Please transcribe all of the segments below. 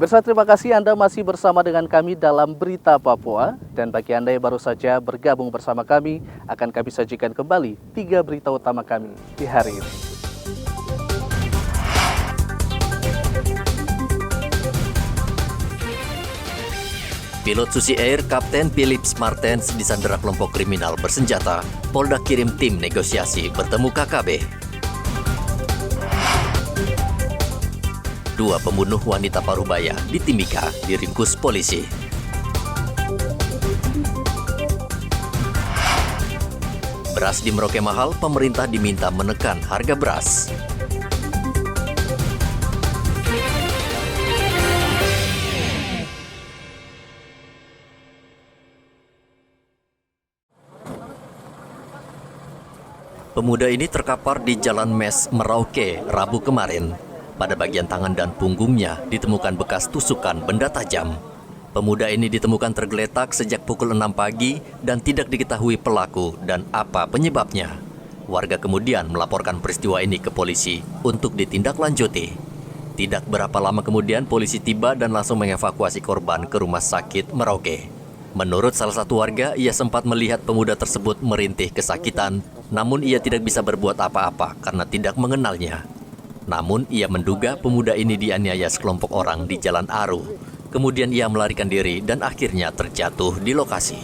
Pemirsa, terima kasih Anda masih bersama dengan kami dalam Berita Papua. Dan bagi Anda yang baru saja bergabung bersama kami, akan kami sajikan kembali 3 berita utama kami di hari ini. Pilot Susi Air Kapten Philips Martens disandera kelompok kriminal bersenjata. Polda kirim tim negosiasi bertemu KKB. 2 pembunuh wanita Parubaya di Timika diringkus polisi. Beras di Merauke mahal, pemerintah diminta menekan harga beras. Pemuda ini terkapar di Jalan Mes, Merauke, Rabu kemarin. Pada bagian tangan dan punggungnya ditemukan bekas tusukan benda tajam. Pemuda ini ditemukan tergeletak sejak pukul 6 pagi dan tidak diketahui pelaku dan apa penyebabnya. Warga kemudian melaporkan peristiwa ini ke polisi untuk ditindaklanjuti. Tidak berapa lama kemudian polisi tiba dan langsung mengevakuasi korban ke rumah sakit Merauke. Menurut salah satu warga, ia sempat melihat pemuda tersebut merintih kesakitan, namun ia tidak bisa berbuat apa-apa karena tidak mengenalnya. Namun, ia menduga pemuda ini dianiaya sekelompok orang di Jalan Aru. Kemudian ia melarikan diri dan akhirnya terjatuh di lokasi.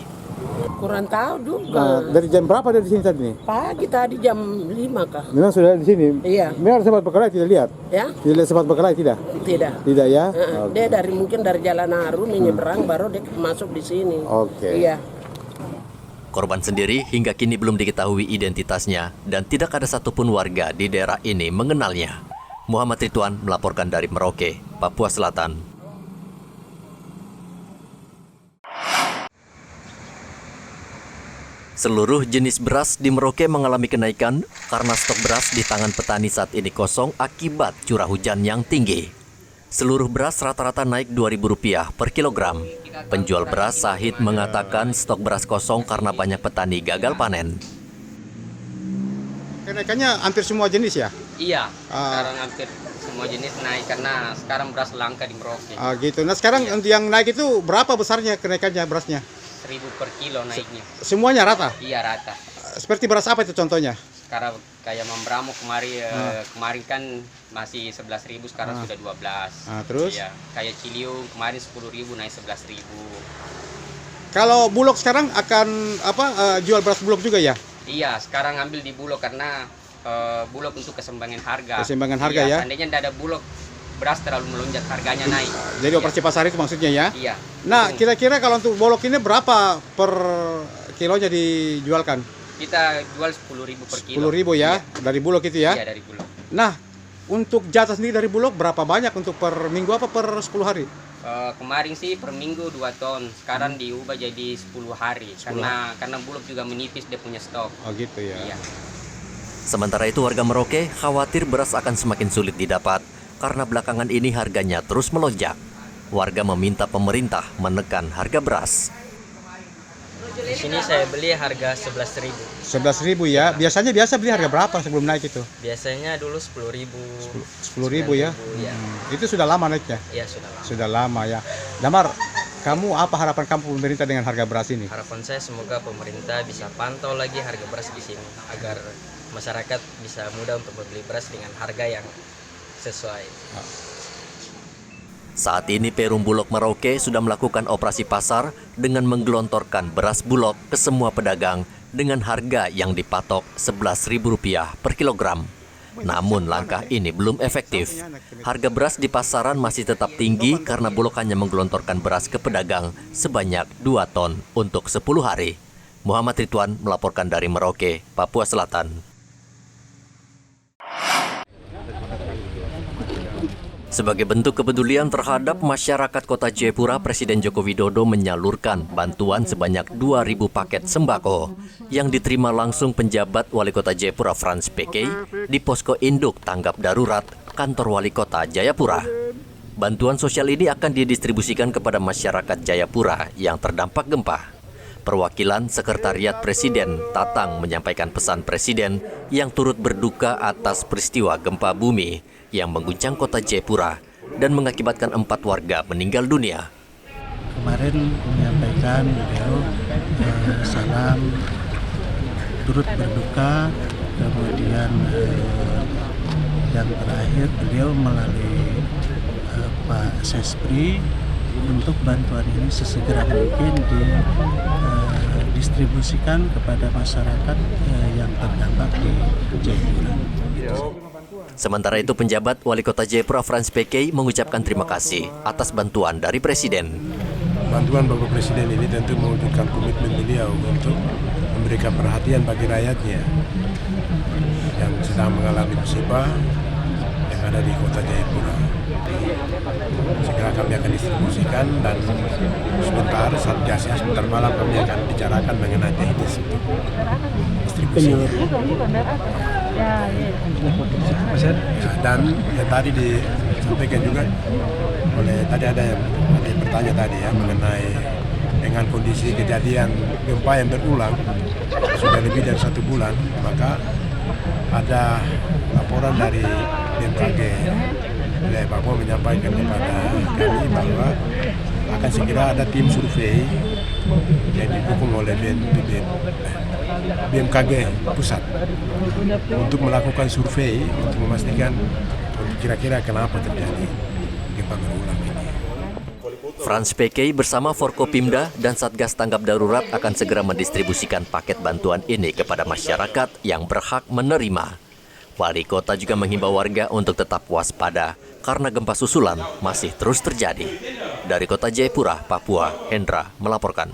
Kurang tahu juga. Dari jam berapa dari sini tadi nih? Pagi tadi jam 5 kah? Memang sudah di sini? Iya. Memang sempat berkelahi tidak lihat? Ya? Tidak sempat berkelahi tidak? Tidak. Tidak ya? Dia mungkin dari Jalan Aru menyeberang baru dia masuk di sini. Oke. Iya. Korban sendiri hingga kini belum diketahui identitasnya dan tidak ada satupun warga di daerah ini mengenalnya. Muhammad Ridwan melaporkan dari Merauke, Papua Selatan. Seluruh jenis beras di Merauke mengalami kenaikan karena stok beras di tangan petani saat ini kosong akibat curah hujan yang tinggi. Seluruh beras rata-rata naik Rp2.000 per kilogram. Penjual beras Sahid mengatakan stok beras kosong karena banyak petani gagal panen. Kenaikannya hampir semua jenis ya? Iya, sekarang hampir semua jenis naik karena sekarang beras langka di Merauke. Gitu. Nah sekarang yang naik itu berapa besarnya kenaikannya berasnya? 1.000 per kilo naiknya. Semuanya rata? Iya, rata. Seperti beras apa itu contohnya? Sekarang kayak Mambramo kemarin kan masih 11.000, sekarang sudah 12. Terus? Iya, kayak Ciliung kemarin 10.000 naik 11.000. Kalau Bulog sekarang akan jual beras Bulog juga ya? Iya, sekarang ambil di Bulog karena Bulog untuk keseimbangan harga. Keseimbangan harga ya? Seandainya tidak ada Bulog, beras terlalu melonjak harganya naik. Jadi operasi pasar itu maksudnya ya? Iya. Nah, kira-kira kalau untuk Bulog ini berapa per kilonya dijualkan? Kita jual 10.000 per kilo. 10.000 ya? Iya. Dari Bulog itu ya? Iya, dari Bulog. Nah, untuk jatah sendiri dari Bulog berapa banyak untuk per minggu apa per 10 hari? Kemarin sih per minggu 2 ton, sekarang diubah jadi 10 hari. Karena Bulog juga menipis dia punya stok. Oh gitu ya. Iya. Sementara itu warga Merauke khawatir beras akan semakin sulit didapat karena belakangan ini harganya terus melonjak. Warga meminta pemerintah menekan harga beras. Di sini saya beli harga 11.000. 11.000 ya. Biasanya beli harga berapa sebelum naik itu? Biasanya dulu 10.000. 10.000 ya? Ya. Itu sudah lama naiknya? Iya, sudah lama. Sudah lama ya. Damar, kamu apa harapan kamu pemerintah dengan harga beras ini? Harapan saya semoga pemerintah bisa pantau lagi harga beras di sini agar masyarakat bisa mudah untuk membeli beras dengan harga yang sesuai. Saat ini Perum Bulog Merauke sudah melakukan operasi pasar dengan menggelontorkan beras Bulog ke semua pedagang dengan harga yang dipatok Rp11.000 per kilogram. Namun langkah ini belum efektif. Harga beras di pasaran masih tetap tinggi karena Bulog hanya menggelontorkan beras ke pedagang sebanyak 2 ton untuk 10 hari. Muhammad Ridwan melaporkan dari Merauke, Papua Selatan. Sebagai bentuk kepedulian terhadap masyarakat Kota Jayapura, Presiden Joko Widodo menyalurkan bantuan sebanyak 2.000 paket sembako yang diterima langsung penjabat Wali Kota Jayapura Frans PK di Posko Induk Tanggap Darurat Kantor Wali Kota Jayapura. Bantuan sosial ini akan didistribusikan kepada masyarakat Jayapura yang terdampak gempa. Perwakilan Sekretariat Presiden Tatang menyampaikan pesan Presiden yang turut berduka atas peristiwa gempa bumi yang mengguncang Kota Jayapura dan mengakibatkan 4 warga meninggal dunia. Kemarin menyampaikan beliau salam turut berduka, kemudian yang terakhir beliau melalui Pak Sespri untuk bantuan ini sesegera mungkin didistribusikan kepada masyarakat yang terdampak di Jayapura. Sementara itu, penjabat Wali Kota Jayapura Frans P.K. mengucapkan terima kasih atas bantuan dari Presiden. Bantuan Bapak Presiden ini tentu mewujudkan komitmen beliau untuk memberikan perhatian bagi rakyatnya yang sedang mengalami musibah yang ada di Kota Jayapura. Segera kami akan distribusikan dan sebentar sebentar malam kami akan bicarakan mengenai teknis untuk distribusinya. Ya, dan yang tadi disampaikan juga oleh ada yang bertanya tadi ya mengenai dengan kondisi kejadian gempa yang berulang sudah lebih dari 1 bulan, maka ada laporan dari BMKG wilayah Papua menyampaikan kepada kami bahwa akan segera ada tim survei yang didukung oleh BMKG pusat untuk melakukan survei untuk memastikan kira-kira kenapa terjadi gempa berulang ini. Frans P.K. bersama Forkopimda dan Satgas Tanggap Darurat akan segera mendistribusikan paket bantuan ini kepada masyarakat yang berhak menerima. Wali Kota juga menghimbau warga untuk tetap waspada karena gempa susulan masih terus terjadi. Dari Kota Jayapura, Papua, Hendra melaporkan.